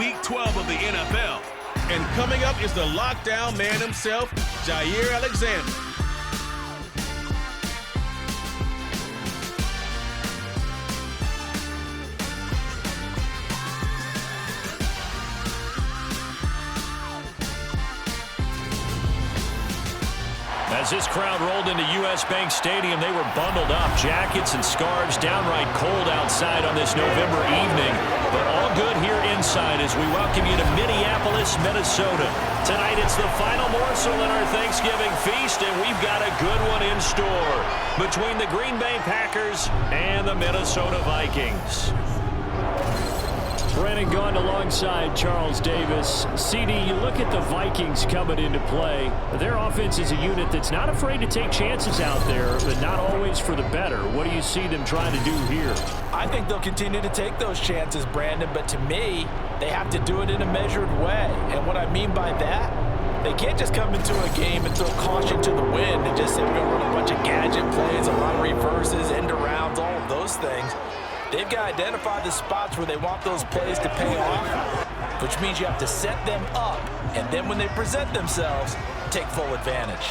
Week 12 of the NFL. And coming up is the lockdown man himself, Jair Alexander. As this crowd rolled into U.S. Bank Stadium, they were bundled up, jackets and scarves, downright cold outside on this November evening. But all good here inside as we welcome you to Minneapolis, Minnesota. Tonight it's the final morsel in our Thanksgiving feast, and we've got a good one in store between the Green Bay Packers and the Minnesota Vikings. Brandon Gaughan alongside Charles Davis. CD, you look at the Vikings coming into play. Their offense is a unit that's not afraid to take chances out there, but not always for the better. What do you see them trying to do here? I think they'll continue to take those chances, Brandon, but to me, they have to do it in a measured way. And what I mean by that, they can't just come into a game and throw caution to the wind and just say we're going to run a bunch of gadget plays, a lot of reverses, end arounds, all of those things. They've got to identify the spots where they want those plays to pay off, which means you have to set them up, and then when they present themselves, take full advantage.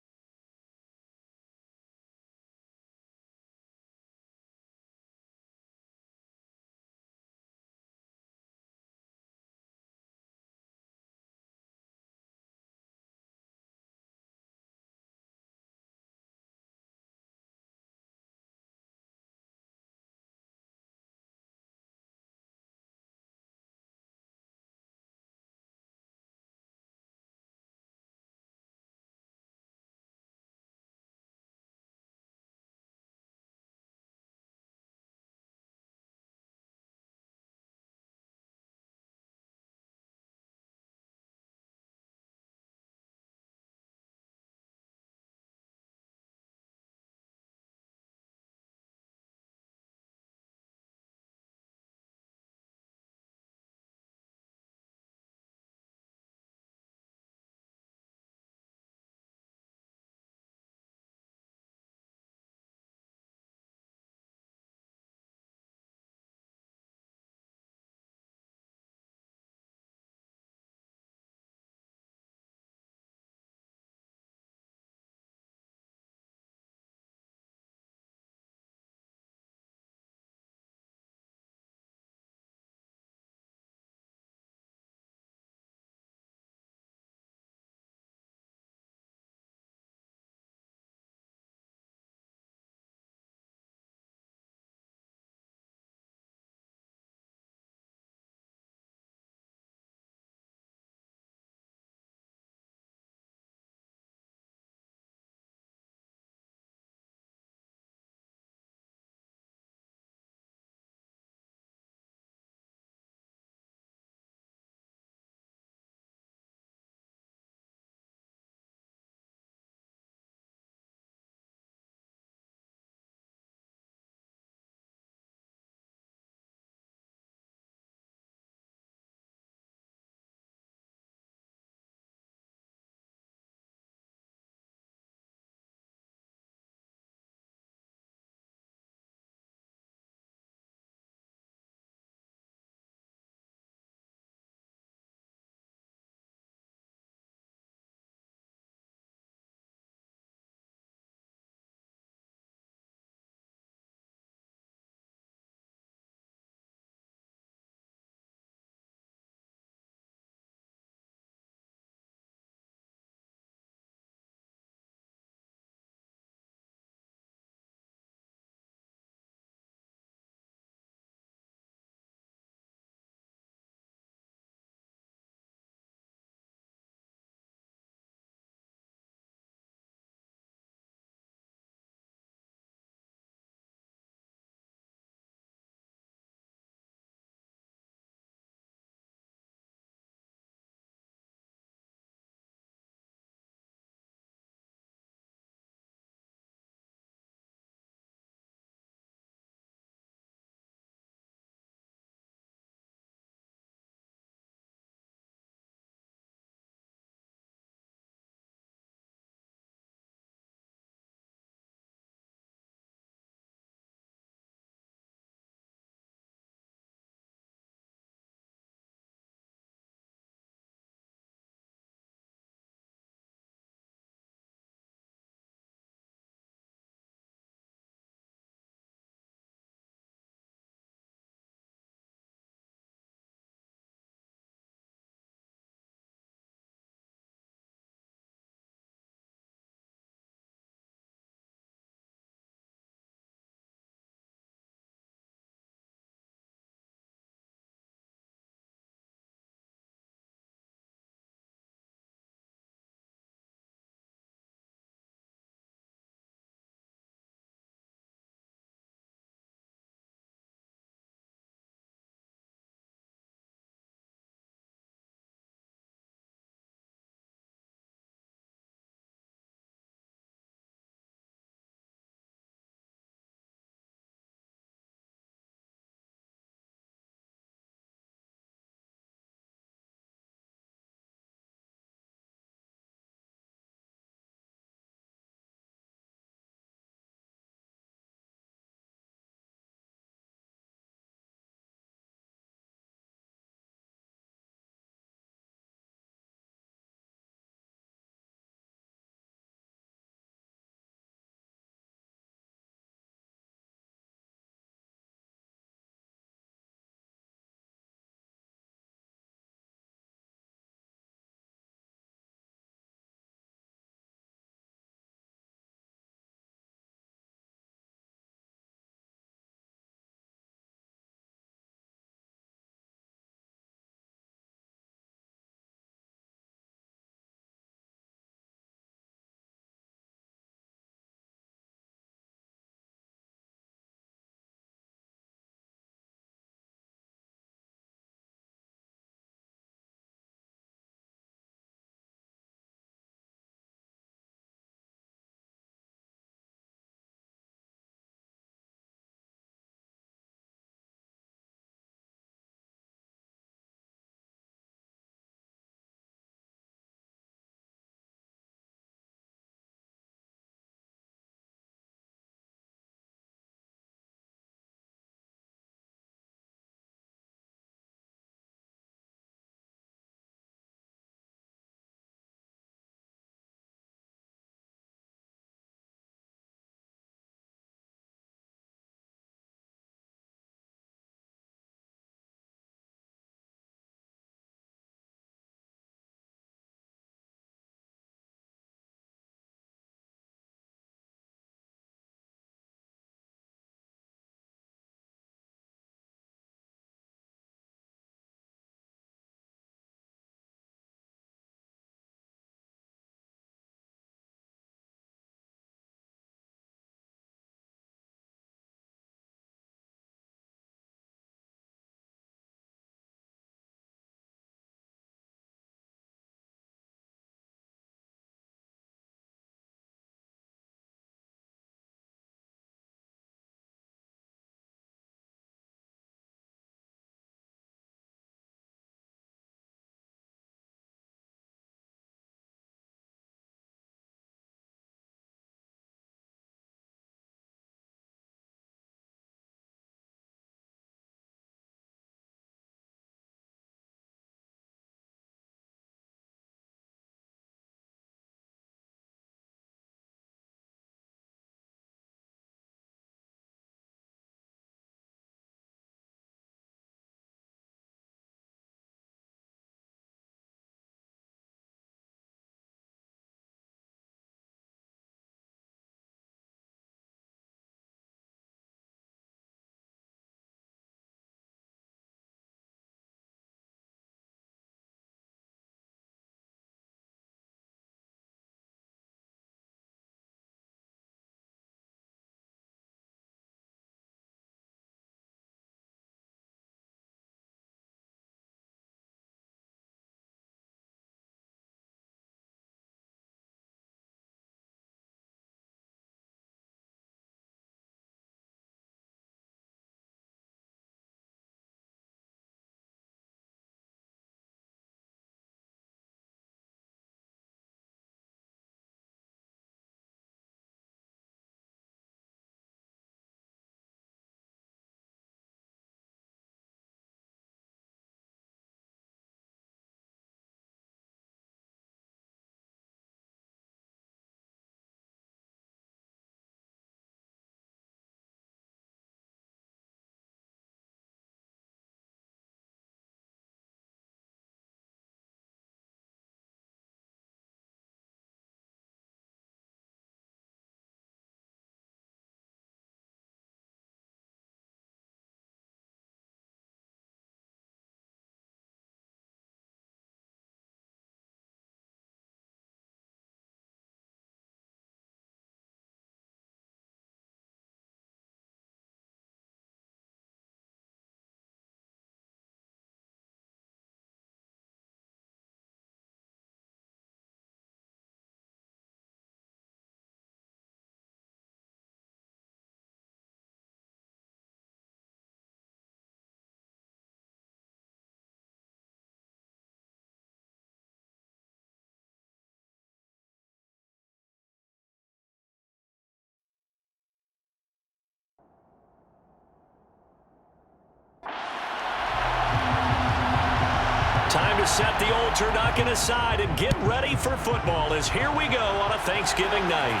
to set the old turducken aside and get ready for football as here we go on a Thanksgiving night.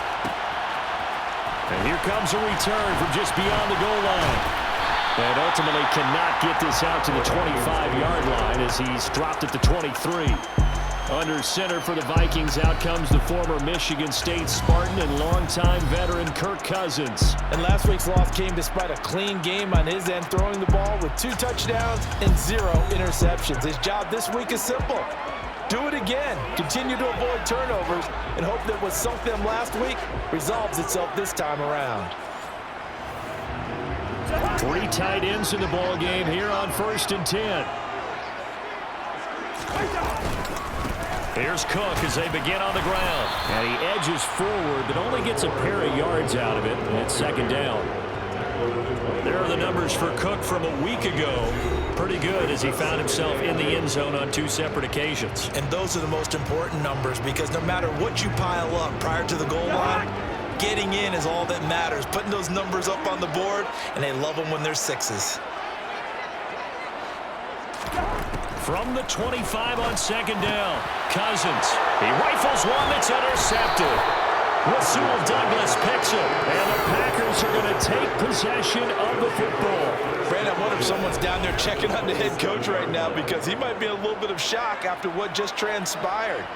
And here comes a return from just beyond the goal line. And ultimately cannot get this out to the 25-yard line as he's dropped at the 23. Under center for the Vikings, out comes the former Michigan State Spartan and longtime veteran Kirk Cousins. And last week's loss came despite a clean game on his end, throwing the ball with 2 touchdowns and 0 interceptions. His job this week is simple. Do it again. Continue to avoid turnovers and hope that what sunk them last week resolves itself this time around. 3 tight ends in the ball game here on 1st and 10. Here's Cook as they begin on the ground. And he edges forward, but only gets a pair of yards out of it, and it's 2nd down. There are the numbers for Cook from a week ago. Pretty good as he found himself in the end zone on 2 separate occasions. And those are the most important numbers because no matter what you pile up prior to the goal line, getting in is all that matters. Putting those numbers up on the board, and they love them when they're 6s. From the 25 on 2nd down, Cousins. He rifles one that's intercepted. Rasul Douglas picks it, and the Packers are going to take possession of the football. Brandon, I wonder if someone's down there checking on the head coach right now because he might be in a little bit of shock after what just transpired.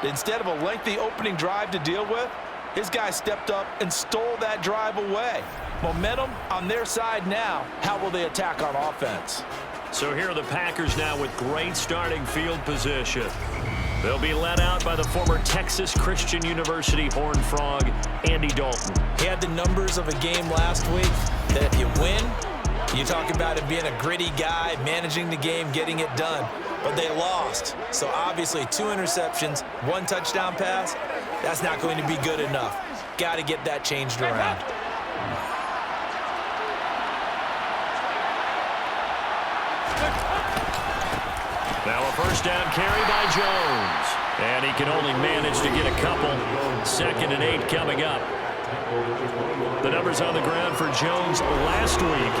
Instead of a lengthy opening drive to deal with, his guy stepped up and stole that drive away. Momentum on their side now. How will they attack on offense? So here are the Packers now with great starting field position. They'll be led out by the former Texas Christian University Horned Frog, Andy Dalton. He had the numbers of a game last week that if you win, you talk about him being a gritty guy, managing the game, getting it done. But they lost. So obviously 2 interceptions, 1 touchdown pass, that's not going to be good enough. Got to get that changed around. Now a 1st down carry by Jones. And he can only manage to get a couple. 2nd and 8 coming up. The numbers on the ground for Jones last week.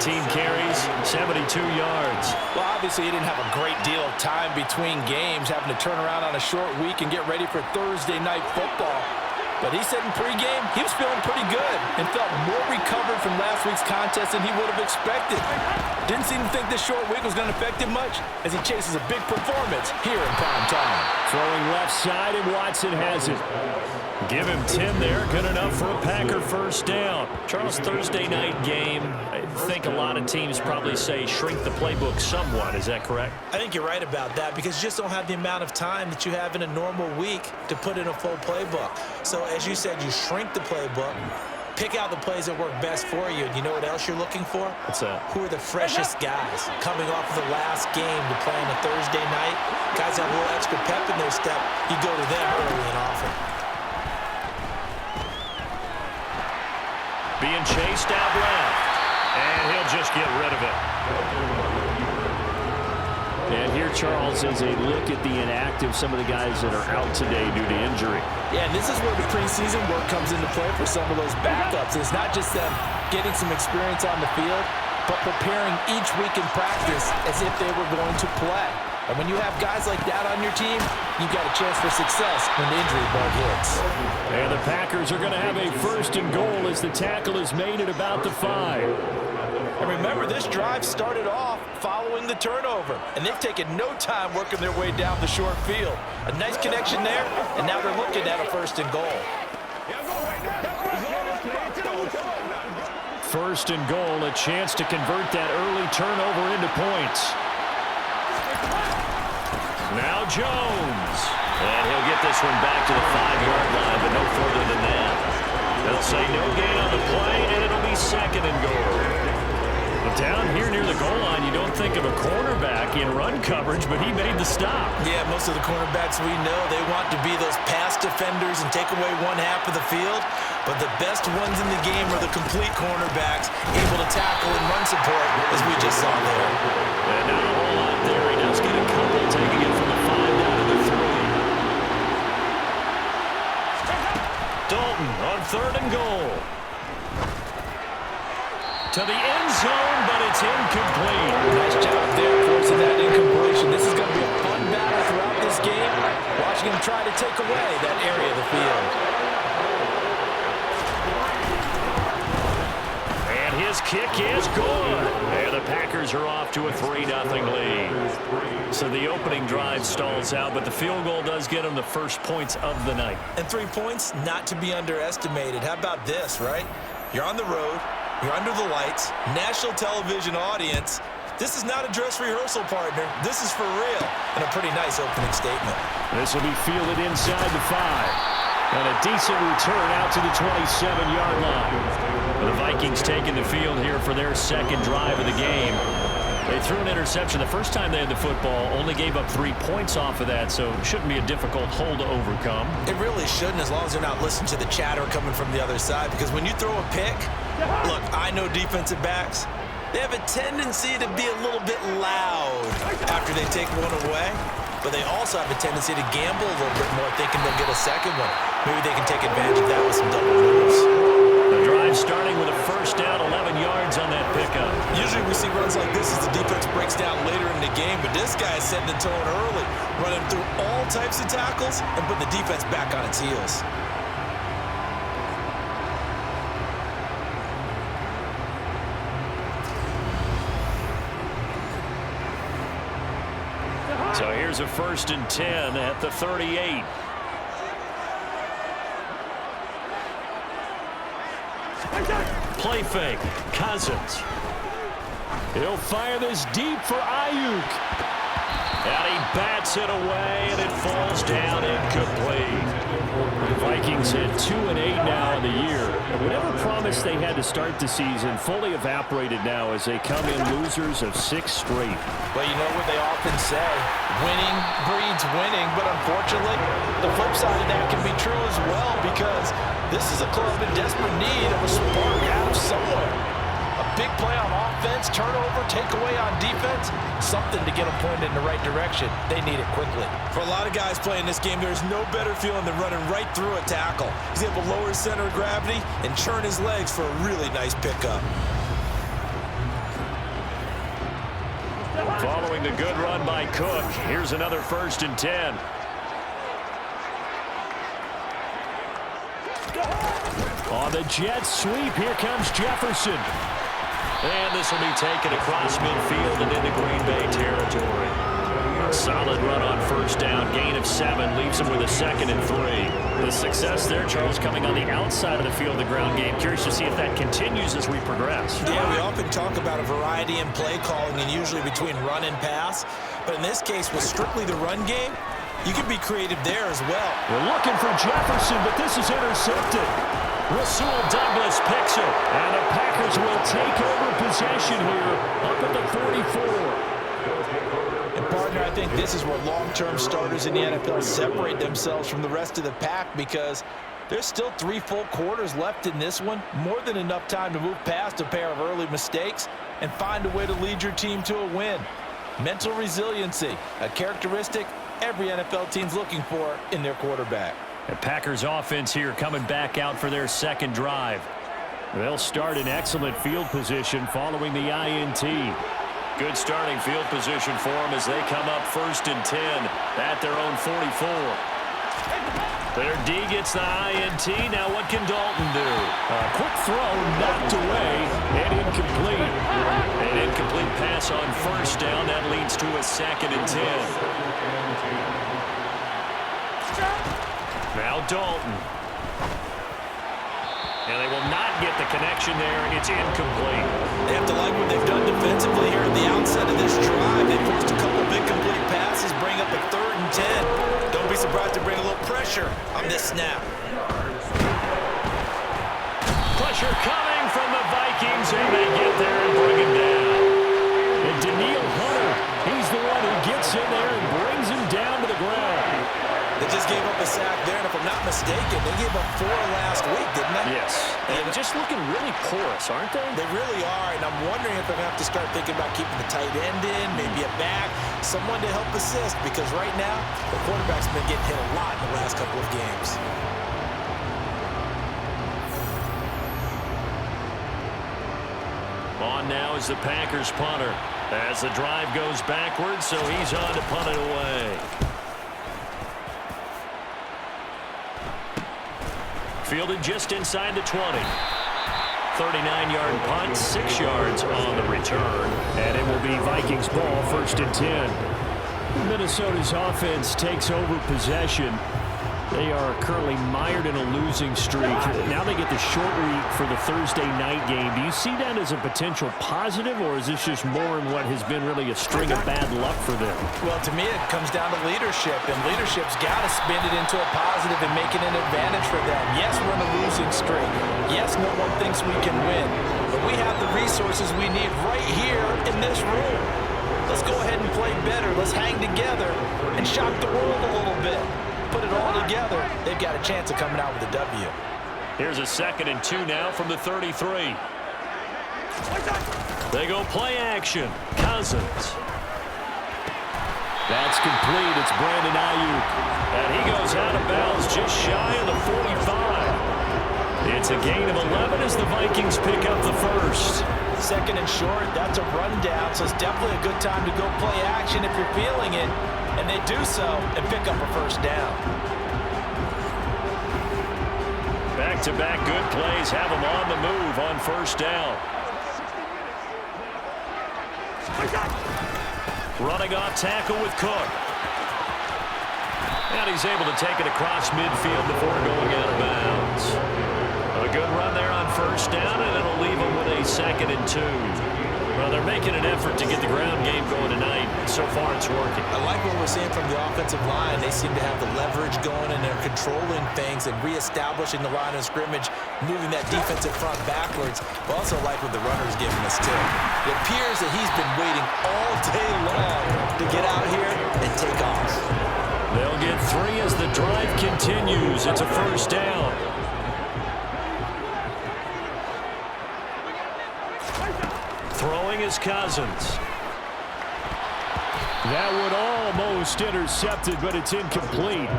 18 carries, 72 yards. Well, obviously he didn't have a great deal of time between games, having to turn around on a short week and get ready for Thursday night football. But he said in pregame he was feeling pretty good and felt more recovered from last week's contest than he would have expected. Didn't seem to think this short week was going to affect him much as he chases a big performance here in prime time. Throwing left side, and Watson has it. Give him 10 there. Good enough for a Packer 1st down. Charles, Thursday night game, I think a lot of teams probably say shrink the playbook somewhat. Is that correct? I think you're right about that because you just don't have the amount of time that you have in a normal week to put in a full playbook. So as you said, you shrink the playbook, pick out the plays that work best for you. And you know what else you're looking for? What's that? Who are the freshest guys coming off of the last game to play on a Thursday night? Guys have a little extra pep in their step. You go to them early and often. Being chased out left. And he'll just get rid of it. And here, Charles, is a look at the inactive, some of the guys that are out today due to injury. Yeah, and this is where the preseason work comes into play for some of those backups. It's not just them getting some experience on the field, but preparing each week in practice as if they were going to play. And when you have guys like that on your team, you've got a chance for success when the injury bug hits. And the Packers are going to have a 1st and goal as the tackle is made at about the 5. And remember, this drive started off following the turnover, and they've taken no time working their way down the short field. A nice connection there, and now they're looking at a 1st and goal. 1st and goal, a chance to convert that early turnover into points. Now Jones. And he'll get this one back to the 5-yard line, but no further than that. They'll say no gain on the play, and it'll be 2nd and goal. But down here near the goal line, you don't think of a cornerback in run coverage, but he made the stop. Yeah, most of the cornerbacks we know, they want to be those pass defenders and take away one half of the field. But the best ones in the game are the complete cornerbacks, able to tackle and run support, as we just saw there. And not a whole lot there. He does get a couple, taking it from the 5 down to the 3. Dalton on 3rd and goal. To the end zone, but it's incomplete. Nice job there forcing that incompletion. This is going to be a fun are going to try to take away that area of the field. And his kick is good. And the Packers are off to a 3-0 lead. So the opening drive stalls out, but the field goal does get them the first points of the night. And 3 points, not to be underestimated. How about this, right? You're on the road. You're under the lights. National television audience. This is not a dress rehearsal, partner. This is for real. And a pretty nice opening statement. This will be fielded inside the 5. And a decent return out to the 27-yard line. The Vikings taking the field here for their second drive of the game. They threw an interception the first time they had the football, only gave up 3 points off of that, so it shouldn't be a difficult hole to overcome. It really shouldn't, as long as they're not listening to the chatter coming from the other side, because when you throw a pick, look, I know defensive backs, they have a tendency to be a little bit loud after they take one away, but they also have a tendency to gamble a little bit more, thinking they'll get a second one. Maybe they can take advantage of that with some double moves. The drive starting with a first down, 11 yards on that pickup. Usually we see runs like this as the defense breaks down later in the game, but this guy is setting the tone early, running through all types of tackles and putting the defense back on its heels. So here's a 1st and 10 at the 38. Play fake. Cousins. He'll fire this deep for Ayuk. And he bats it away, and it falls down incomplete. The Vikings hit 2-8 now in the year. And whatever promise they had to start the season fully evaporated now as they come in losers of 6 straight. Well, you know what they often say, winning breeds winning, but unfortunately, the flip side of that can be true as well, because this is a club in desperate need of a spark out of somewhere. A big play on offense, turnover, takeaway on defense, something to get them pointed in the right direction. They need it quickly. For a lot of guys playing this game, there's no better feeling than running right through a tackle. He's able to lower his center of gravity and churn his legs for a really nice pickup. Following the good run by Cook, here's another 1st and 10. On the jet sweep, here comes Jefferson. And this will be taken across midfield and into Green Bay territory. A solid run on 1st down, gain of 7, leaves him with a 2nd and 3. The success there, Charles, coming on the outside of the field, the ground game. Curious to see if that continues as we progress. Yeah, we often talk about a variety in play calling and usually between run and pass. But in this case, with strictly the run game, you can be creative there as well. We're looking for Jefferson, but this is intercepted. Rasul Douglas picks it, and the Packers will take over possession here up at the 44. And partner, I think this is where long-term starters in the NFL separate themselves from the rest of the pack, because there's still 3 full quarters left in this one. More than enough time to move past a pair of early mistakes and find a way to lead your team to a win. Mental resiliency, a characteristic every NFL team's looking for in their quarterback. The Packers offense here coming back out for their second drive. They'll start in excellent field position following the INT. Good starting field position for them as they come up 1st and 10 at their own 44. Their D gets the INT. Now what can Dalton do? A quick throw knocked away and incomplete. An incomplete pass on 1st down. That leads to a 2nd and 10. Now Dalton. And they will not get the connection there. It's incomplete. They have to like what they've done defensively here at the outset of this drive. They forced a couple big complete passes, bring up a 3rd and 10. Don't be surprised to bring a little pressure on this snap. Pressure coming from the Vikings, and they get there and bring him down. And Daniil Hunter, he's the one who gets in there and brings him down to the ground. They just gave up a sack there, and if I'm not mistaken, they gave up 4 last week, didn't they? Yes. And just looking really porous, aren't they? They really are, and I'm wondering if they're going to have to start thinking about keeping the tight end in, maybe a back, someone to help assist, because right now, the quarterback's been getting hit a lot in the last couple of games. On now is the Packers punter. As the drive goes backwards, so he's on to punt it away. fielded just inside the 20. 39-yard punt, 6 yards on the return. And it will be Vikings ball, 1st and 10. Minnesota's offense takes over possession. They are currently mired in a losing streak. Now they get the short week for the Thursday night game. Do you see that as a potential positive, or is this just more in what has been really a string of bad luck for them? Well, to me, it comes down to leadership, and leadership's got to spin it into a positive and make it an advantage for them. Yes, we're in a losing streak. Yes, no one thinks we can win, but we have the resources we need right here in this room. Let's go ahead and play better. Let's hang together and shock the world a little bit. Put it all together, they've got a chance of coming out with a W. Here's a 2nd and 2 now from the 33. They go play action. Cousins. That's complete. It's Brandon Ayuk. And he goes out of bounds just shy of the 45. It's a gain of 11 as the Vikings pick up the first. 2nd and short, that's a rundown, so it's definitely a good time to go play action if you're feeling it. And they do so and pick up a 1st down. Back-to-back good plays have them on the move on 1st down. Running off tackle with Cook. And he's able to take it across midfield before going out of bounds. A good run there on 1st down, and it'll leave him with a 2nd and 2. Well, they're making an effort to get the ground game going tonight. So far, it's working. I like what we're seeing from the offensive line. They seem to have the leverage going, and they're controlling things and reestablishing the line of scrimmage, moving that defensive front backwards. But also like what the runner's giving us, too. It appears that he's been waiting all day long to get out here and take off. They'll get 3 as the drive continues. It's a 1st down. Throwing is Cousins. That would almost intercepted, but it's incomplete.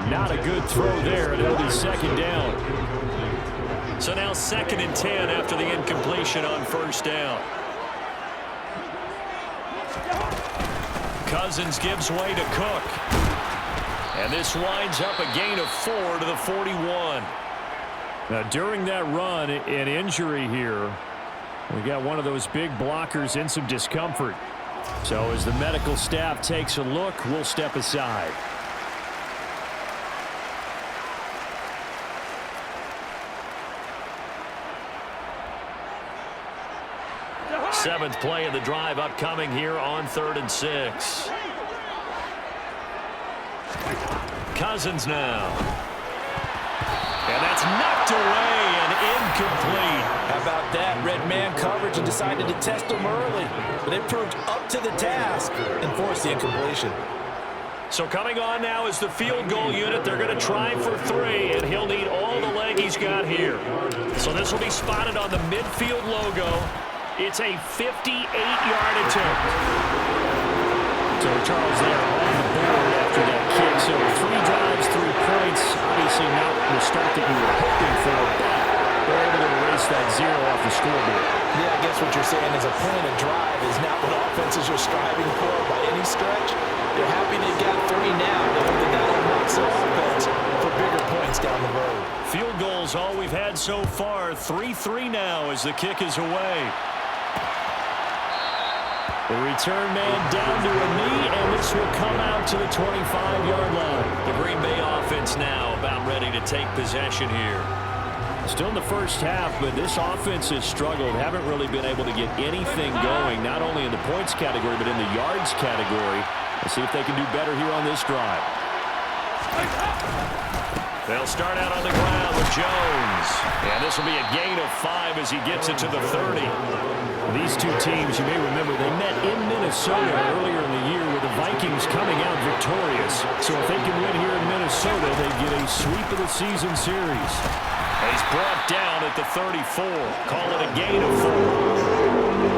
Not a good throw there, and it'll be 2nd down. So now 2nd and 10 after the incompletion on 1st down. Cousins gives way to Cook. And this winds up a gain of 4 to the 41. Now, during that run, an injury here. We got one of those big blockers in some discomfort. So as the medical staff takes a look, we'll step aside. Seventh play of the drive upcoming here on 3rd and 6. Cousins now. And that's knocked away and incomplete. How about that? Red man coverage and decided to test him early. But they proved up to the task and forced the incompletion. So coming on now is the field goal unit. They're going to try for 3, and he'll need all the leg he's got here. So this will be spotted on the midfield logo. It's a 58-yard attempt. So Charles there on the board after that kick. So 3 drives, 3 points. Obviously not the start that you were hoping for, but they're able to erase that 0 off the scoreboard. Yeah, I guess what you're saying is a point of drive is not what offenses are striving for by any stretch. They're happy they got 3 now. They hope that that unlocks their offense for bigger points down the road. Field goals all we've had so far. 3-3 now as the kick is away. The return man down to a knee, and this will come out to the 25-yard line. The Green Bay offense now about ready to take possession here. Still in the first half, but this offense has struggled. Haven't really been able to get anything going, not only in the points category, but in the yards category. Let's see if they can do better here on this drive. They'll start out on the ground with Jones. And this will be a gain of 5 as he gets it to the 30. These two teams, you may remember, they met in Minnesota earlier in the year with the Vikings coming out victorious. So if they can win here in Minnesota, they get a sweep of the season series. And he's brought down at the 34. Call it a gain of 4.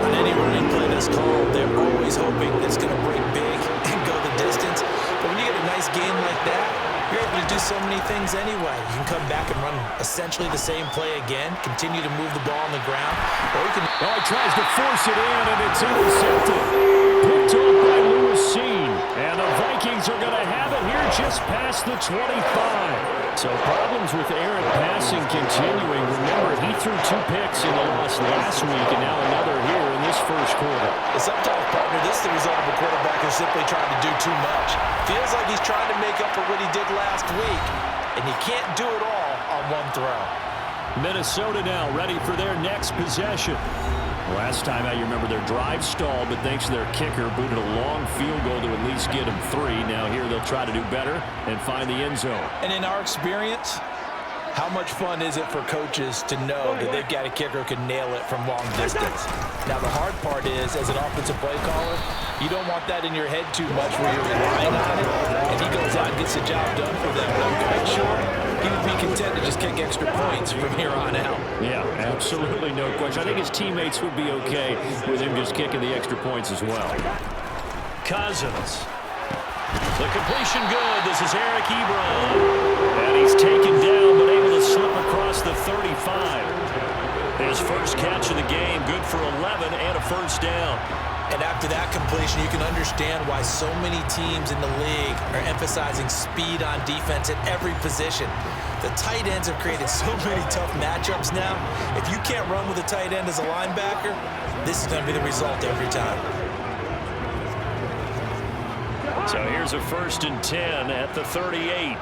On any running play that's called, they're always hoping it's going to break big and go the distance. But when you get a nice game like that, you're able to do so many things anyway. You can come back and run essentially the same play again, continue to move the ball on the ground, or you can... Oh, he tries to force it in, and it's intercepted. Picked off by Lewis Seen. And the Vikings Vikings are going to have it here just past the 25. So problems with errant passing continuing. Remember, he threw 2 picks in the loss last week, and now another here in this first quarter. Sometimes, partner, this is the result of a quarterback who's simply trying to do too much. Feels like he's trying to make up for what he did last week, and you can't do it all on one throw. Minnesota now ready for their next possession. Last time out, you remember their drive stalled, but thanks to their kicker, booted a long field goal to at least get them 3. Now here they'll try to do better and find the end zone. And in our experience, how much fun is it for coaches to know that they've got a kicker who can nail it from long distance? Now, the hard part is, as an offensive play caller, you don't want that in your head too much where you're relying on it, and he goes out and gets the job done for them. But I'm quite sure he would be content to just kick extra points from here on out. Yeah, absolutely no question. I think his teammates would be okay with him just kicking the extra points as well. Cousins. The completion good. This is Eric Ebron. And he's taken down but able to slip across the 35. His first catch of the game, good for 11 and a first down. And after that completion, you can understand why so many teams in the league are emphasizing speed on defense at every position. The tight ends have created so many tough matchups now. If you can't run with a tight end as a linebacker, this is going to be the result every time. So here's a 1st and 10 at the 38.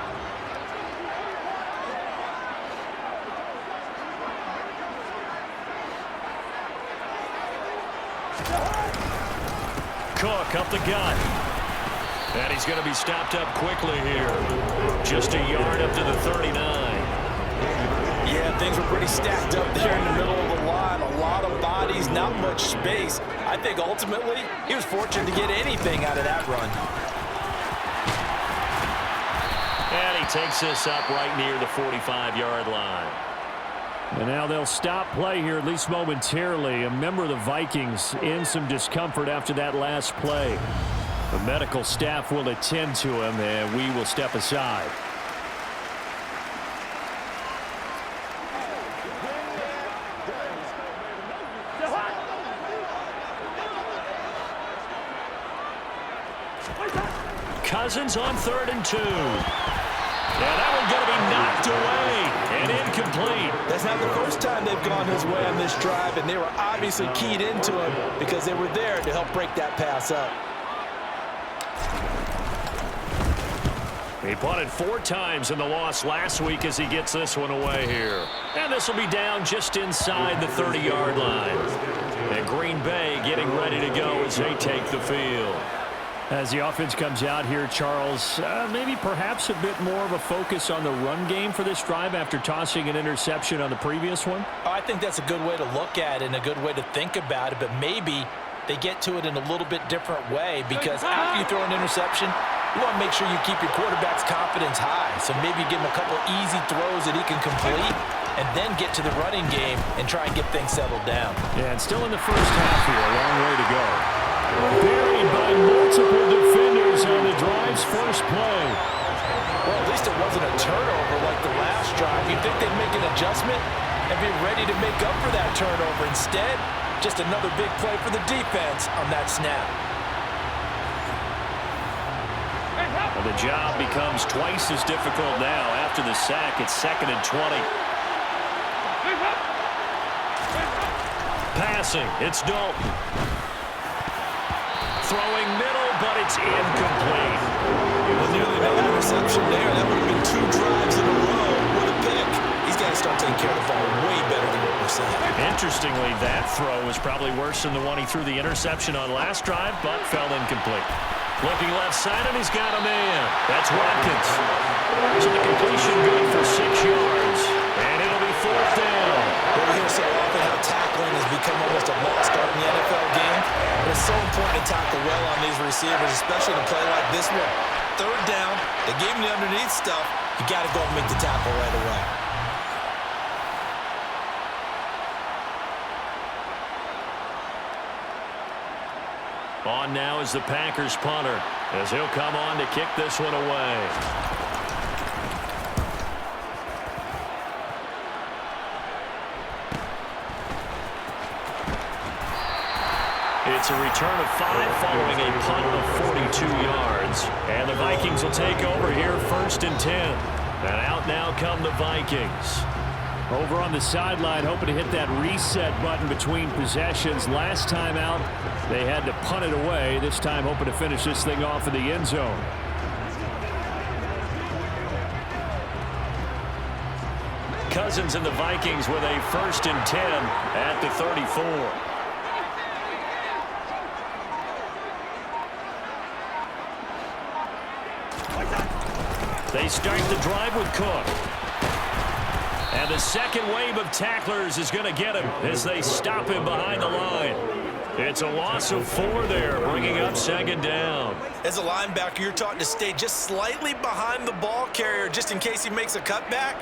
Cook up the gut. And he's going to be stopped up quickly here. Just a yard up to the 39. Yeah, things were pretty stacked up there in the middle of the line. A lot of bodies, not much space. I think ultimately he was fortunate to get anything out of that run. And he takes this up right near the 45-yard line. And now they'll stop play here, at least momentarily. A member of the Vikings in some discomfort after that last play. The medical staff will attend to him, and we will step aside. Cousins on 3rd and 2. Yeah, that one's going to be knocked away and incomplete. That's not the first time they've gone his way on this drive, and they were obviously keyed into him because they were there to help break that pass up. He punted 4 times in the loss last week as he gets this one away here. And this will be down just inside the 30-yard line. And Green Bay getting ready to go as they take the field. As the offense comes out here, Charles, maybe perhaps a bit more of a focus on the run game for this drive after tossing an interception on the previous one? Oh, I think that's a good way to look at it and a good way to think about it, but maybe they get to it in a little bit different way because after you throw an interception, you want to make sure you keep your quarterback's confidence high. So maybe give him a couple easy throws that he can complete and then get to the running game and try and get things settled down. Yeah, and still in the first half here, a long way to go. Buried by multiple defenders on the drive's first play. Well, at least it wasn't a turnover like the last drive. You'd think they'd make an adjustment and be ready to make up for that turnover. Instead, just another big play for the defense on that snap. Well, the job becomes twice as difficult now after the sack. It's 2nd and 20. Passing, it's Dalton. Throwing middle, but it's incomplete. Well, nearly no interception there. That would have been 2 drives in a row with a pick. He's got to start taking care of the ball way better than what we're saying. Interestingly, that throw was probably worse than the one he threw the interception on last drive, but fell incomplete. Looking left side, and he's got him in. That's Watkins. So the completion good for 6 yards, and it'll be 4th down. We hear so often how tackling has become almost a lost art in the NFL game. But it's so important to tackle well on these receivers, especially in a play like this one. 3rd down, they gave him the underneath stuff. You got to go and make the tackle right away. On now is the Packers punter, as he'll come on to kick this one away. It's a return of 5 following a punt of 42 yards. And the Vikings will take over here 1st and 10. And out now come the Vikings. Over on the sideline, hoping to hit that reset button between possessions. Last time out, they had to punt it away. This time, hoping to finish this thing off in the end zone. Cousins and the Vikings with a 1st and 10 at the 34. They start the drive with Cook. And the second wave of tacklers is going to get him as they stop him behind the line. It's a loss of 4 there, bringing up 2nd down. As a linebacker, you're taught to stay just slightly behind the ball carrier just in case he makes a cutback.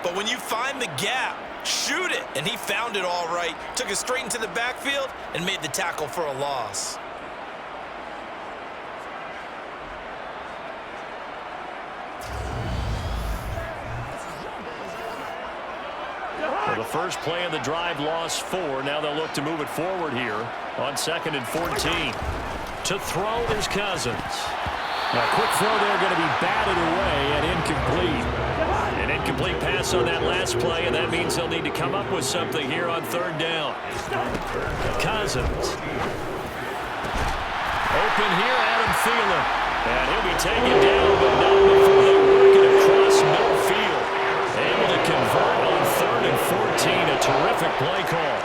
But when you find the gap, shoot it. And he found it all right. Took it straight into the backfield and made the tackle for a loss. Well, the first play of the drive lost 4. Now they'll look to move it forward here on 2nd and 14. To throw is Cousins. A quick throw there going to be batted away and incomplete. An incomplete pass on that last play, and that means they'll need to come up with something here on 3rd down. Cousins. Open here, Adam Thielen. And he'll be taken down, but not before they work it across midfield. Able to convert on 3rd and 14. A terrific play call.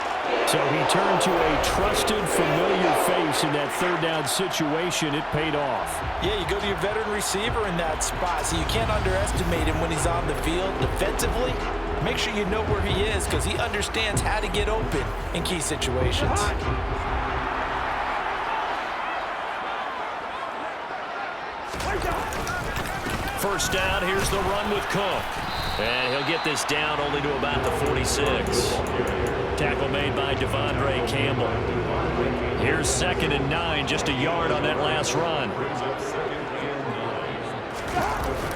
So he turned to a trusted, familiar face in that 3rd down situation. It paid off. Yeah, you go to your veteran receiver in that spot, so you can't underestimate him when he's on the field defensively. Make sure you know where he is because he understands how to get open in key situations. First down, here's the run with Cook. And he'll get this down only to about the 46. Tackle made by Devondre Campbell. Here's 2nd and 9, just a yard on that last run.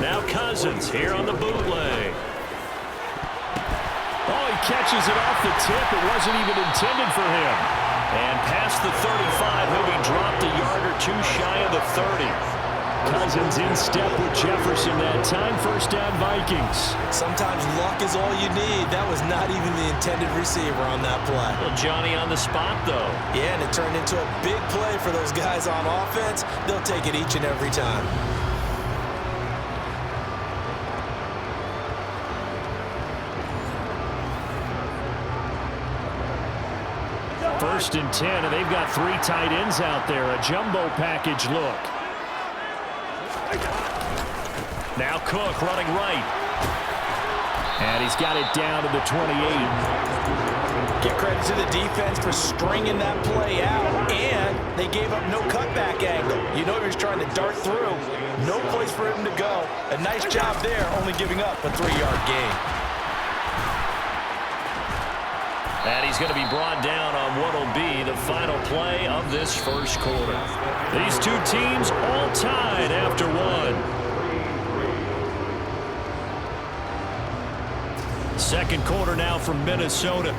Now Cousins here on the bootleg. Oh, he catches it off the tip. It wasn't even intended for him. And past the 35, he'll be dropped a yard or 2 shy of the 30. Cousins in step with Jefferson that time. 1st down Vikings. Sometimes luck is all you need. That was not even the intended receiver on that play. Well, Johnny on the spot, though. Yeah, and it turned into a big play for those guys on offense. They'll take it each and every time. First and 10, and they've got 3 tight ends out there. A jumbo package look. Now Cook running right. And he's got it down to the 28. Give credit to the defense for stringing that play out, and they gave up no cutback angle. You know he was trying to dart through. No place for him to go. A nice job there, only giving up a 3-yard gain. And he's going to be brought down on what will be the final play of this first quarter. These two teams all tied after 1. Second quarter now from Minnesota.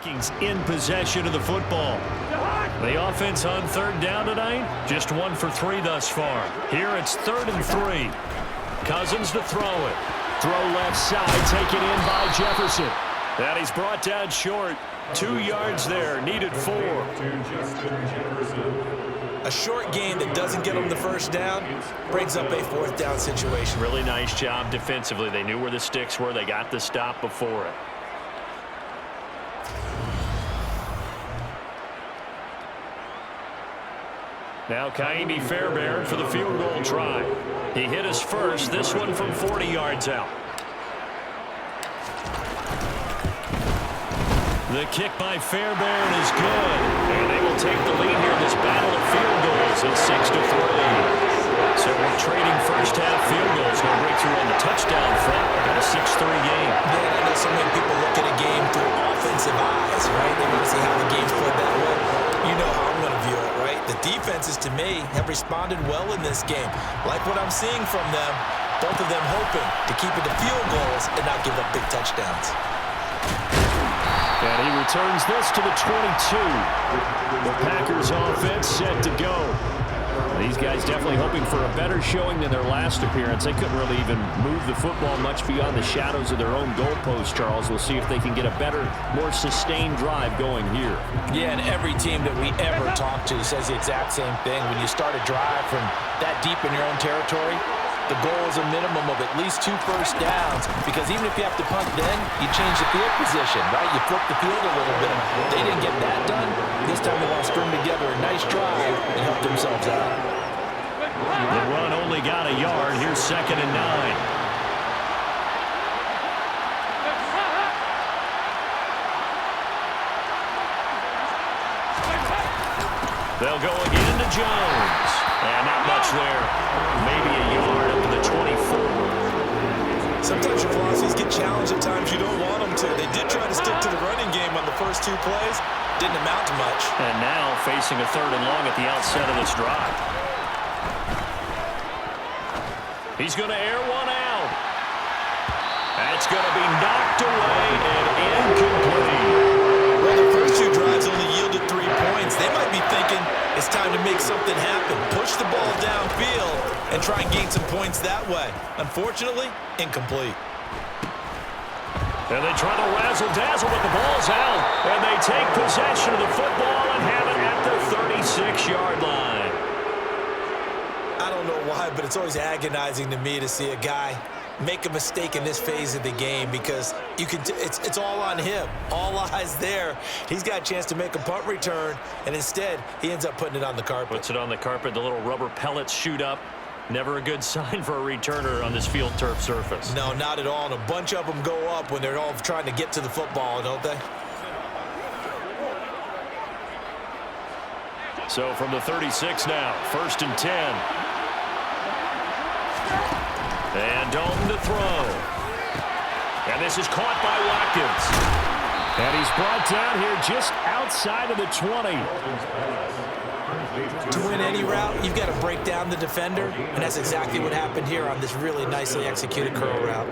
Vikings in possession of the football. The offense on third down tonight, just 1 for 3 thus far. Here it's 3rd and 3. Cousins to throw it. Throw left side, taken in by Jefferson. And he's brought down short. 2 yards there, needed 4. A short game that doesn't get them the first down brings up a 4th down situation. Really nice job defensively. They knew where the sticks were. They got the stop before it. Now Kaimi Fairbairn for the field goal try. He hit his first, this one from 40 yards out. The kick by Fairbairn is good. And they will take the lead here in this battle of field goals at 6-3. So we're trading first half field goals. No breakthrough on the touchdown front. Got a 6-3 game. Man, I know so many people look at a game through offensive eyes, right? They want to see how the game's played that way. You know how I'm going to view it, right? The defenses, to me, have responded well in this game. Like what I'm seeing from them, both of them hoping to keep it to field goals and not give up big touchdowns. And he returns this to the 22. The Packers offense set to go. These guys definitely hoping for a better showing than their last appearance. They couldn't really even move the football much beyond the shadows of their own goalpost, Charles. We'll see if they can get a better, more sustained drive going here. Yeah, and every team that we ever talk to says the exact same thing. When you start a drive from that deep in your own territory, the goal is a minimum of at least 2 first downs, because even if you have to punt then, you change the field position, right? You flip the field a little bit. They didn't get that done. This time they want to string together a nice drive and help themselves out. The run only got a yard. Here's 2nd and 9. They'll go again to Jones. And not much there. Maybe a yard up to the 24. Sometimes your philosophies get challenged at times you don't want them to. They did try to stick to the running game on the first 2 plays. Didn't amount to much. And now facing a 3rd and long at the outset of this drive. He's going to air one out. That's going to be knocked away and incomplete. Well, the first 2 drives only yielded 3 points. They might be thinking it's time to make something happen. Push the ball downfield and try and gain some points that way. Unfortunately, incomplete. And they try to razzle-dazzle, but the ball's out. And they take possession of the football and have it at the 36-yard line. I don't know why, but it's always agonizing to me to see a guy make a mistake in this phase of the game, because it's all on him. All eyes there. He's got a chance to make a punt return, and instead he ends up putting it on the carpet. Puts it on the carpet. The little rubber pellets shoot up. Never a good sign for a returner on this field turf surface. No, not at all. And a bunch of them go up when they're all trying to get to the football, don't they? So from the 36 now, 1st and 10. And Dalton to throw. And this is caught by Watkins. And he's brought down here just outside of the 20. To win any route, you've got to break down the defender, and that's exactly what happened here on this really nicely executed curl route.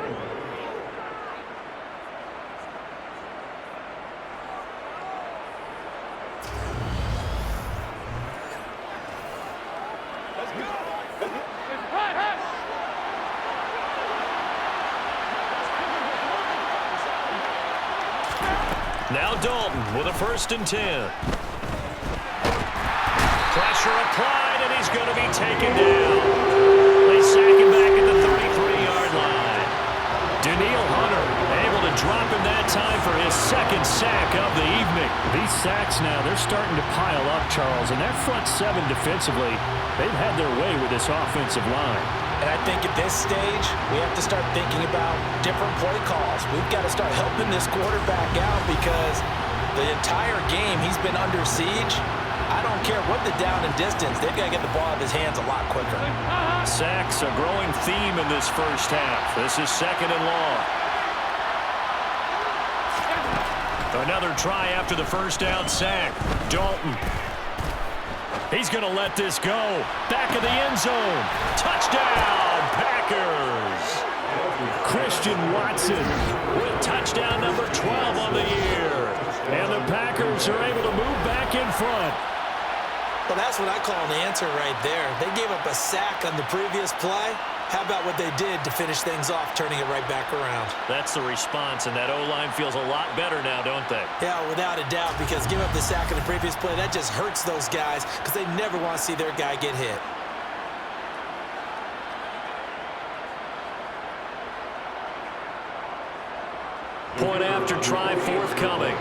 Now Dalton with a 1st and 10. Pressure applied, and he's going to be taken down. They sack him back at the 33-yard line. Daniil Hunter able to drop him that time for his 2nd sack of the evening. These sacks now, they're starting to pile up, Charles, and that front 7 defensively, they've had their way with this offensive line. And I think at this stage, we have to start thinking about different play calls. We've got to start helping this quarterback out, because the entire game he's been under siege. I don't care what the down and distance, they've got to get the ball out of his hands a lot quicker. Sacks, a growing theme in this first half. This is 2nd and long. Another try after the first down sack. Dalton. He's going to let this go. Back of the end zone. Touchdown, Packers. Christian Watson with touchdown number 12 on the year. And the Packers are able to move back in front. Well, that's what I call an answer right there. They gave up a sack on the previous play. How about what they did to finish things off, turning it right back around? That's the response, and that O-line feels a lot better now, don't they? Yeah, without a doubt, because give up the sack on the previous play, that just hurts those guys because they never want to see their guy get hit. Point after try forthcoming.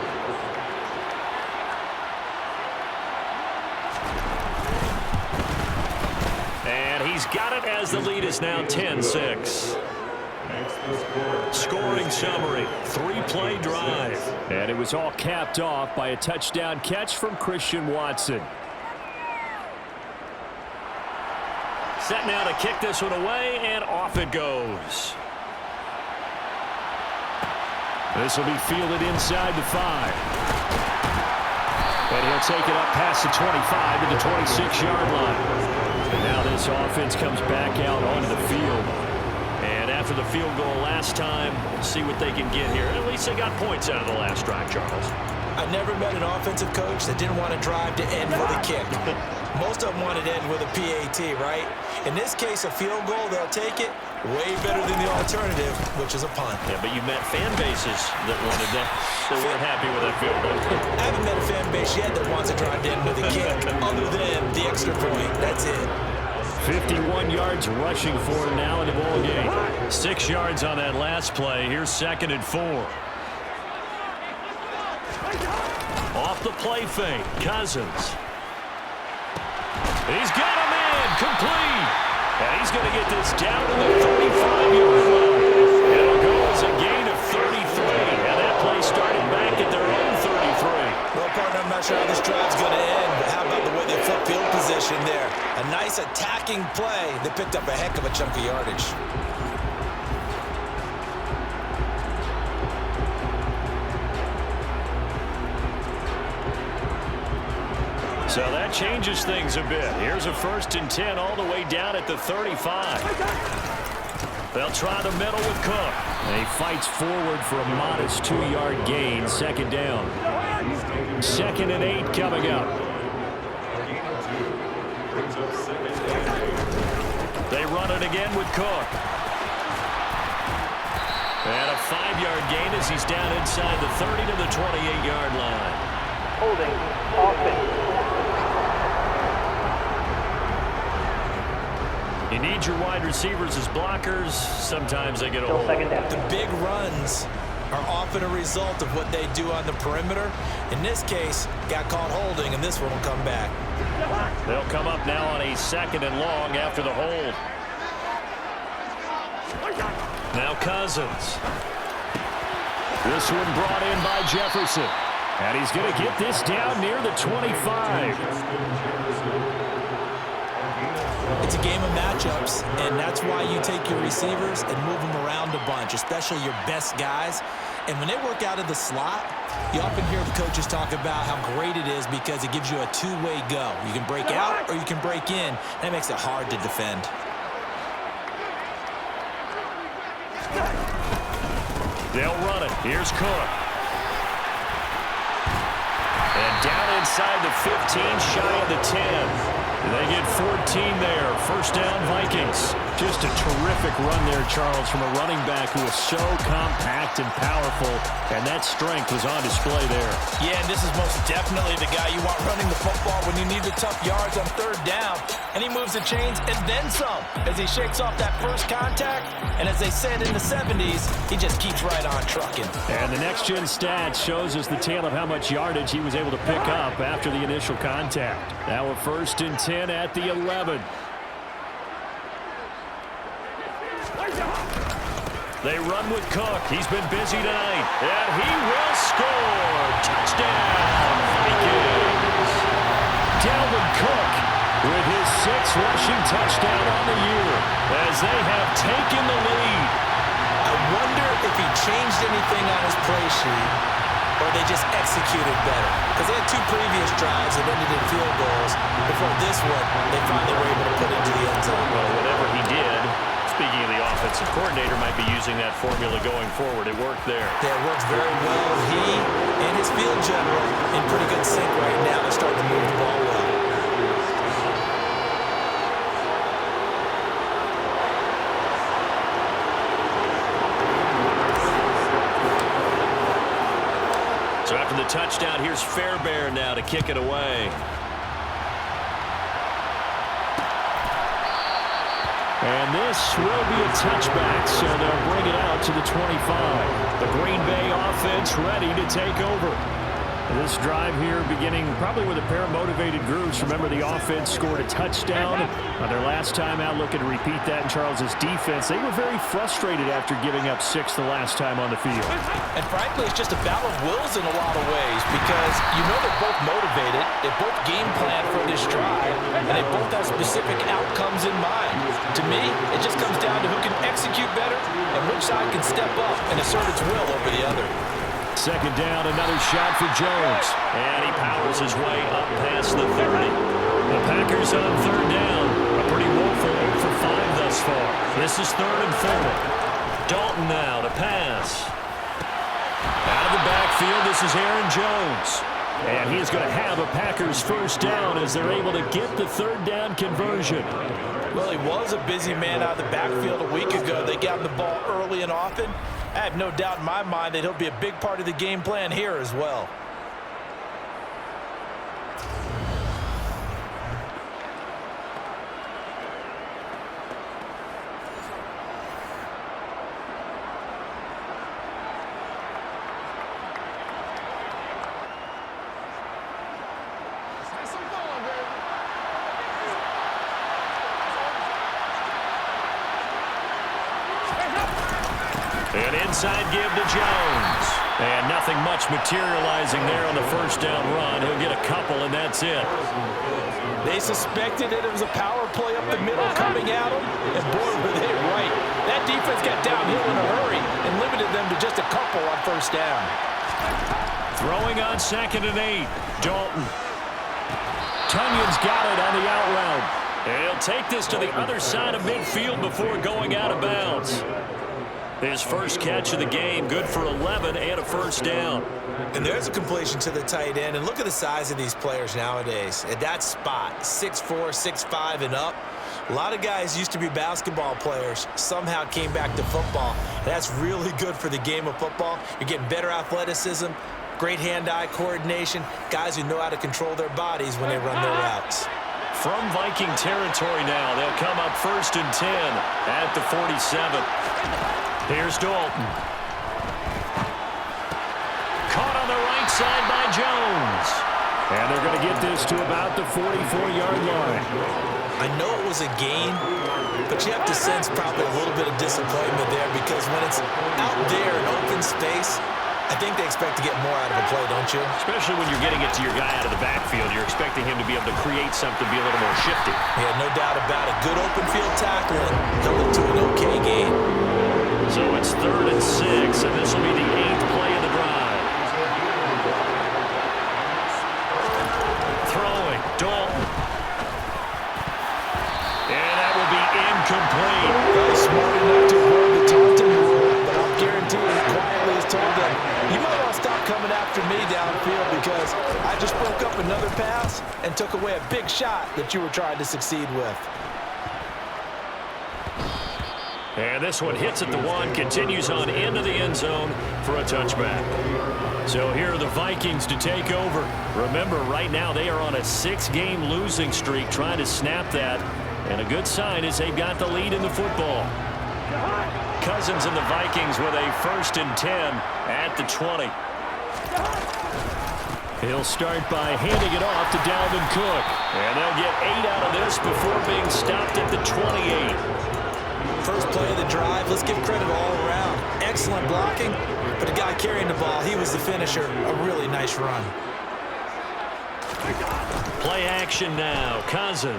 And he's got it as the lead is now 10-6. Scoring summary, 3-play drive. And it was all capped off by a touchdown catch from Christian Watson. Set now to kick this one away, and off it goes. This will be fielded inside the 5. And he'll take it up past the 25 to the 26-yard line. And now this offense comes back out onto the field. And after the field goal last time, see what they can get here. At least they got points out of the last drive, Charles. I never met an offensive coach that didn't want to drive to end with a kick. Most of them wanted to end with a PAT, right? In this case, a field goal, they'll take it. Way better than the alternative, which is a punt. Yeah, but you met fan bases that wanted that. They weren't happy with that field goal. I haven't met a fan base yet that wants to drive to end with a kick, other than the extra point. That's it. 51 yards rushing for him now in the ball game. 6 yards on that last play. Here's 2nd and 4. Off the play fake, Cousins. He's got him in, complete. And he's going to get this down to the 35-yard line. It'll go as a gain of 33. And that play started back at their own 33. Well, partner, I'm not sure how this drive's going to end, but how about the way they flip field position there? A nice attacking play that picked up a heck of a chunk of yardage. So that changes things a bit. Here's a 1st and 10 all the way down at the 35. They'll try the middle with Cook. And he fights forward for a modest 2-yard gain. 2nd down. 2nd and 8 coming up. They run it again with Cook. And a 5-yard gain as he's down inside the 30 to the 28-yard line. Holding offense. You need your wide receivers as blockers. Sometimes they get a hold. The big runs are often a result of what they do on the perimeter. In this case, got caught holding, and this one will come back. They'll come up now on a 2nd and long after the hold. Now Cousins. This one brought in by Jefferson. And he's going to get this down near the 25. It's a game of matchups, and that's why you take your receivers and move them around a bunch, especially your best guys. And when they work out of the slot, you often hear the coaches talk about how great it is because it gives you a two-way go. You can break out or you can break in. That makes it hard to defend. They'll run it. Here's Cook. And down inside the 15, shy of the 10. They get 14 there. 1st down, Vikings. Just a terrific run there, Charles, from a running back who is so compact and powerful, and that strength was on display there. Yeah, and this is most definitely the guy you want running the football when you need the tough yards on 3rd down. And he moves the chains and then some as he shakes off that first contact. And as they said in the 70s, he just keeps right on trucking. And the next-gen stats shows us the tale of how much yardage he was able to pick up after the initial contact. Now a 1st and 10 at the 11. They run with Cook. He's been busy tonight. And he will score. Touchdown, Vikings. Dalvin Cook with his 6th rushing touchdown on the year as they have taken the lead. I wonder if he changed anything on his play sheet or they just executed better. Because they had 2 previous drives that ended in field goals. Before this one, they finally were able to put into the end zone. Well, whatever he did, speaking of the offense, offensive coordinator might be using that formula going forward. It worked there. Yeah, it works very well. He and his field general in pretty good sync right now. They're starting to move the ball well. So after the touchdown, here's Fairbairn now to kick it away. And this will be a touchback, so they'll bring it out to the 25. The Green Bay offense ready to take over. This drive here beginning probably with a pair of motivated groups. Remember, the offense scored a touchdown on their last time out, looking to repeat that in Charles's defense. They were very frustrated after giving up 6 the last time on the field. And frankly, it's just a battle of wills in a lot of ways because you know they're both motivated, they both game plan for this drive, and they both have specific outcomes in mind. To me, it just comes down to who can execute better and which side can step up and assert its will over the other. Second down, another shot for Jones. And he powers his way up past the 30. The Packers on third down. A pretty woeful 8 for 5 thus far. This is 3rd and 4. Dalton now to pass. Out of the backfield, this is Aaron Jones. And he's going to have a Packers first down as they're able to get the third down conversion. Well, he was a busy man out of the backfield a week ago. They got him the ball early and often. I have no doubt in my mind that he'll be a big part of the game plan here as well. An inside give to Jones. And nothing much materializing there on the first down run. He'll get a couple, and that's it. They suspected that it was a power play up the middle coming at them, and boy, were they right. That defense got downhill in a hurry and limited them to just a couple on first down. Throwing on 2nd and 8. Dalton. Tunyon's got it on the out route. And he'll take this to the other side of midfield before going out of bounds. His first catch of the game, good for 11 and a first down. And there's a completion to the tight end. And look at the size of these players nowadays. At that spot, 6'4", 6'5", and up. A lot of guys used to be basketball players, somehow came back to football. That's really good for the game of football. You're getting better athleticism, great hand-eye coordination, guys who know how to control their bodies when they run their routes. From Viking territory now, they'll come up 1st and 10 at the 47. Here's Dalton. Caught on the right side by Jones. And they're going to get this to about the 44-yard line. I know it was a gain, but you have to sense probably a little bit of disappointment there because when it's out there in open space, I think they expect to get more out of a play, don't you? Especially when you're getting it to your guy out of the backfield. You're expecting him to be able to create something, be a little more shifty. Yeah, no doubt about it. Good open field tackling. Held it to an okay gain. So it's 3rd and 6, and this will be the 8th play of the drive. Throwing, Dalton. And that will be incomplete. Well, smart enough to avoid the taunting rule, but I'm guaranteeing he quietly has told them, you might want to stop coming after me downfield because I just broke up another pass and took away a big shot that you were trying to succeed with. And this one hits at the 1, continues on into the end zone for a touchback. So here are the Vikings to take over. Remember, right now they are on a 6-game losing streak, trying to snap that. And a good sign is they've got the lead in the football. Cousins and the Vikings with a 1st and 10 at the 20. He'll start by handing it off to Dalvin Cook. And they'll get 8 out of this before being stopped at the 28. First play of the drive, let's give credit all around. Excellent blocking, but the guy carrying the ball, he was the finisher. A really nice run. Play action now, Cousins.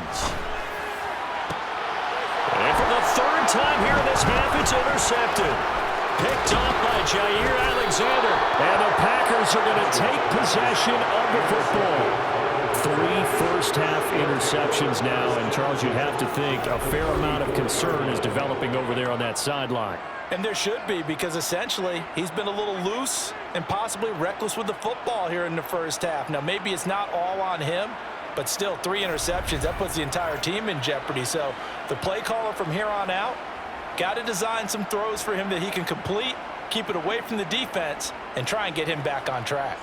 And for the 3rd time here in this half, it's intercepted. Picked off by Jair Alexander. And the Packers are going to take possession of the football. 3 first-half interceptions now, and Charles, you'd have to think a fair amount of concern is developing over there on that sideline. And there should be, because essentially he's been a little loose and possibly reckless with the football here in the first half. Now, maybe it's not all on him, but still 3 interceptions. That puts the entire team in jeopardy. So the play caller from here on out got to design some throws for him that he can complete, keep it away from the defense, and try and get him back on track.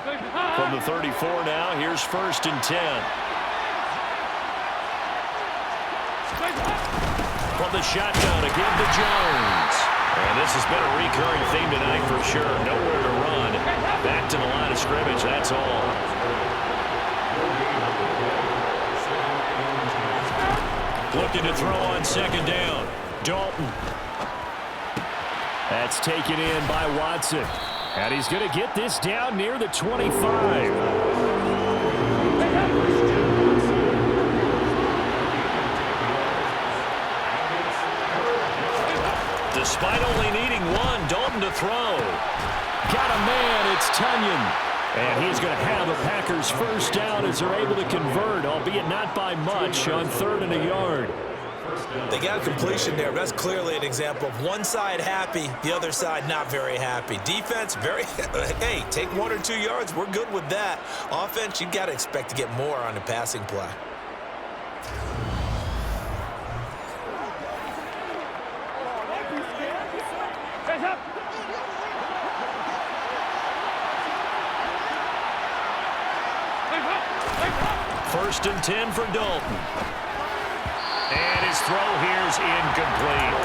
From the 34 now, here's 1st and 10. From the shotgun, again to Jones. And this has been a recurring theme tonight for sure. Nowhere to run. Back to the line of scrimmage, that's all. Looking to throw on 2nd down. Dalton. That's taken in by Watson. And he's going to get this down near the 25. Despite only needing 1, Dalton to throw. Got a man, it's Tunyon. And he's going to have a Packers first down as they're able to convert, albeit not by much, on 3rd and a yard. They got a completion there. That's clearly an example of one side happy, the other side not very happy. Defense, very, hey, take 1 or 2 yards. We're good with that. Offense, you got to expect to get more on the passing play. First and 10 for Dalton. And his throw here's incomplete.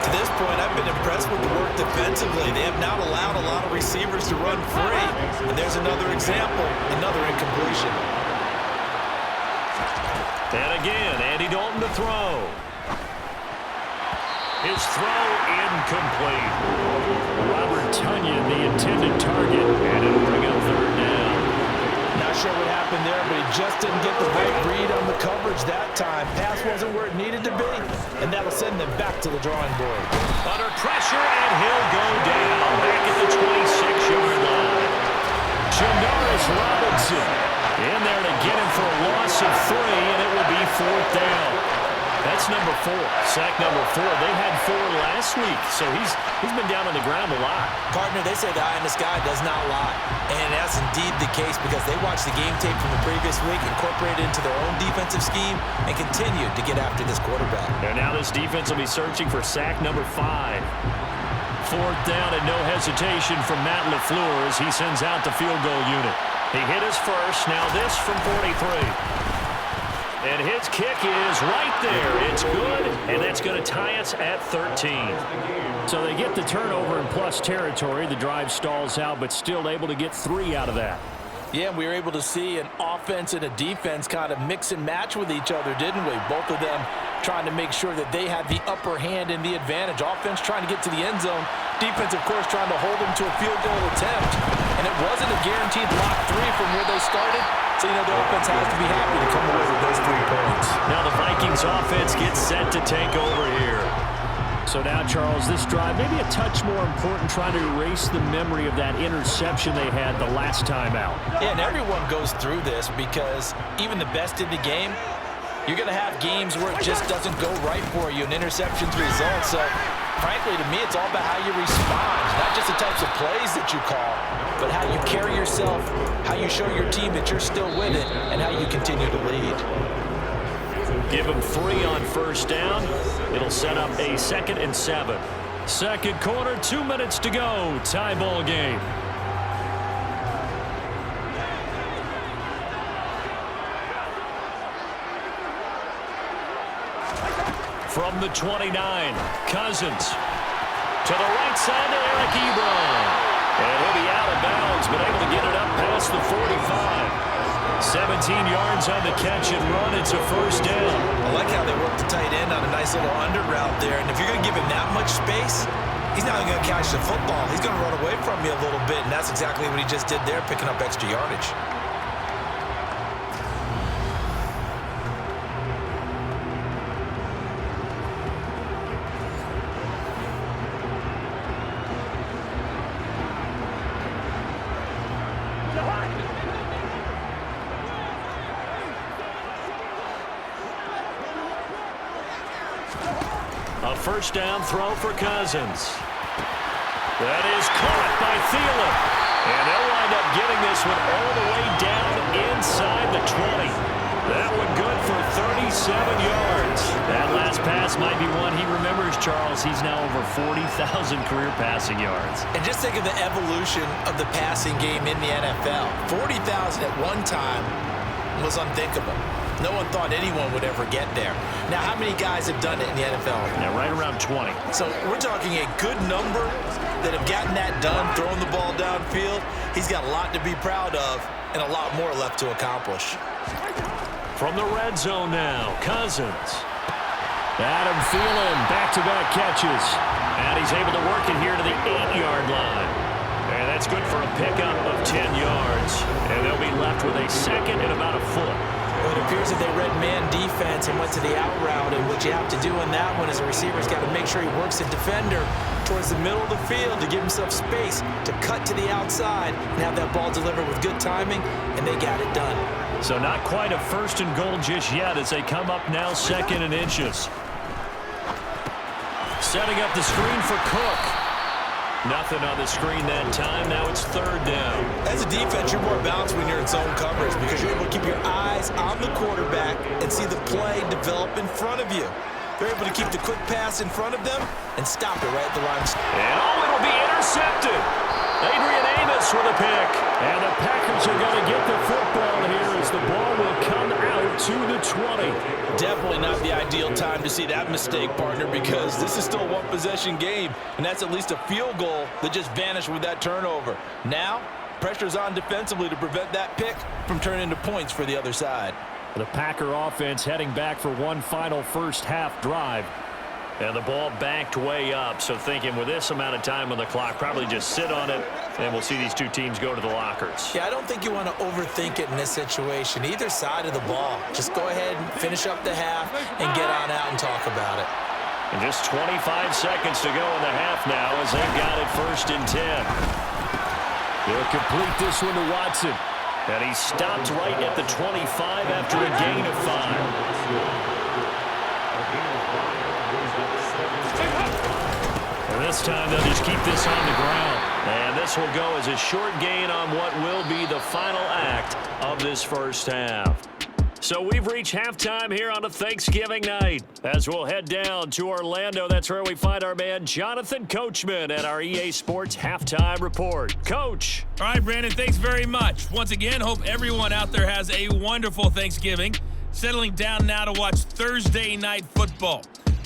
To this point, I've been impressed with the work defensively. They have not allowed a lot of receivers to run free. And there's another example, another incompletion. And again, Andy Dalton to throw. His throw incomplete. Robert Tunyon, the intended target, and it'll bring up 3rd down. Not sure what happened there, but he just didn't get the right read on the coverage that time. Pass wasn't where it needed to be, and that'll send them back to the drawing board. Under pressure, and he'll go down back at the 26-yard line. Janoris Robinson in there to get him for a loss of 3, and it will be 4th down. That's number 4. Sack number 4. They had 4 last week, so he's been down on the ground a lot. Partner, they say the eye in the sky does not lie. And that's indeed the case because they watched the game tape from the previous week, incorporated it into their own defensive scheme, and continued to get after this quarterback. And now this defense will be searching for sack number 5. 4th down and no hesitation from Matt LaFleur as he sends out the field goal unit. He hit his first. Now this from 43. And his kick is right there. It's good, and that's going to tie us at 13. So they get the turnover in plus territory. The drive stalls out, but still able to get 3 out of that. Yeah, we were able to see an offense and a defense kind of mix and match with each other, didn't we? Both of them trying to make sure that they had the upper hand and the advantage. Offense trying to get to the end zone. Defense, of course, trying to hold them to a field goal attempt. And it wasn't a guaranteed lock 3 from where they started. So, you know, the offense has to be happy to come away with those 3 points. Now the Vikings offense gets set to take over here. So now, Charles, this drive maybe a touch more important, trying to erase the memory of that interception they had the last time out. Yeah, and everyone goes through this because even the best in the game, you're going to have games where it just doesn't go right for you, and interceptions result. So, frankly, to me, it's all about how you respond, not just the types of plays that you call, but how you carry yourself, how you show your team that you're still with it, and how you continue to lead. Give him 3 on 1st down. It'll set up a 2nd and 7. Second quarter, 2 minutes to go. Tie ball game. From the 29, Cousins. To the right side to Eric Ebron. And he'll be out of bounds, but able to get it up past the 45. 17 yards on the catch and run. It's a first down. I like how they work the tight end on a nice little under route there. And if you're going to give him that much space, he's not going to catch the football. He's going to run away from you a little bit, and that's exactly what he just did there, picking up extra yardage. A first down throw for Cousins. That is caught by Thielen. And they'll wind up getting this one all the way down inside the 20. That one good for 37 yards. That last pass might be one he remembers, Charles. He's now over 40,000 career passing yards. And just think of the evolution of the passing game in the NFL. 40,000 at one time was unthinkable. No one thought anyone would ever get there. Now, how many guys have done it in the NFL? Yeah, right around 20. So we're talking a good number that have gotten that done, throwing the ball downfield. He's got a lot to be proud of and a lot more left to accomplish. From the red zone now, Cousins. Adam Thielen, back-to-back catches. And he's able to work it here to the 8-yard line. And that's good for a pickup of 10 yards. And they'll be left with a second and about a foot. Well, it appears that they read man defense and went to the out route, and what you have to do in that one is a receiver's got to make sure he works the defender towards the middle of the field to give himself space to cut to the outside and have that ball delivered with good timing, and they got it done. So not quite a first and goal just yet as they come up now second and inches. Setting up the screen for Cook. Nothing on the screen that time. Now it's third down. As a defense, you're more balanced when you're in zone coverage because you're able to keep your eyes on the quarterback and see the play develop in front of you. They're able to keep the quick pass in front of them and stop it right at the line. And it'll be intercepted. Adrian Amos with a pick. And the Packers are going to get the football here as the ball will come out to the 20. Definitely not the ideal time to see that mistake, partner, because this is still a one-possession game, and that's at least a field goal that just vanished with that turnover. Now, pressure's on defensively to prevent that pick from turning into points for the other side. The Packer offense heading back for one final first-half drive. And the ball backed way up, so thinking with this amount of time on the clock, probably just sit on it, and we'll see these two teams go to the lockers. Yeah, I don't think you want to overthink it in this situation. Either side of the ball. Just go ahead and finish up the half and get on out and talk about it. And just 25 seconds to go in the half now as they've got it first and 10. They'll complete this one to Watson. And he stopped right at the 25 after a gain of 5. This time they'll just keep this on the ground. And this will go as a short gain on what will be the final act of this first half. So we've reached halftime here on a Thanksgiving night. As we'll head down to Orlando, that's where we find our man Jonathan Coachman at our EA Sports Halftime Report. Coach. All right, Brandon, thanks very much. Once again, hope everyone out there has a wonderful Thanksgiving. Settling down now to watch Thursday Night Football.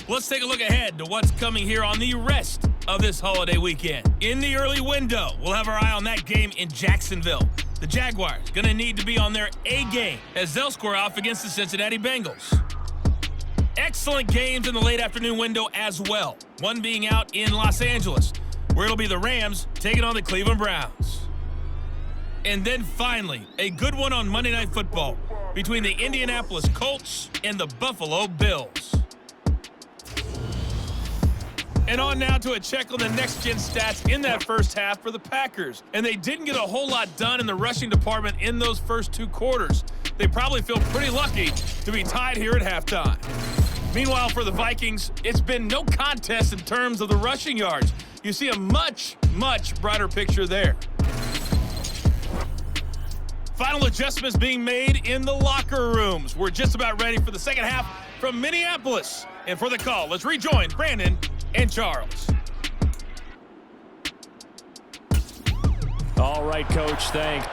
Let's take a look ahead to what's coming here on the rest of this holiday weekend. In the early window, we'll have our eye on that game in Jacksonville. The Jaguars going to need to be on their A game as they'll square off against the Cincinnati Bengals. Excellent games in the late afternoon window as well. One being out in Los Angeles, where it'll be the Rams taking on the Cleveland Browns. And then finally, a good one on Monday Night Football between the Indianapolis Colts and the Buffalo Bills. And on now to a check on the next-gen stats in that first half for the Packers. And they didn't get a whole lot done in the rushing department in those first two quarters. They probably feel pretty lucky to be tied here at halftime. Meanwhile, for the Vikings, it's been no contest in terms of the rushing yards. You see a much, much brighter picture there. Final adjustments being made in the locker rooms. We're just about ready for the second half from Minneapolis. And for the call, let's rejoin Brandon and Charles. All right, Coach, thanks.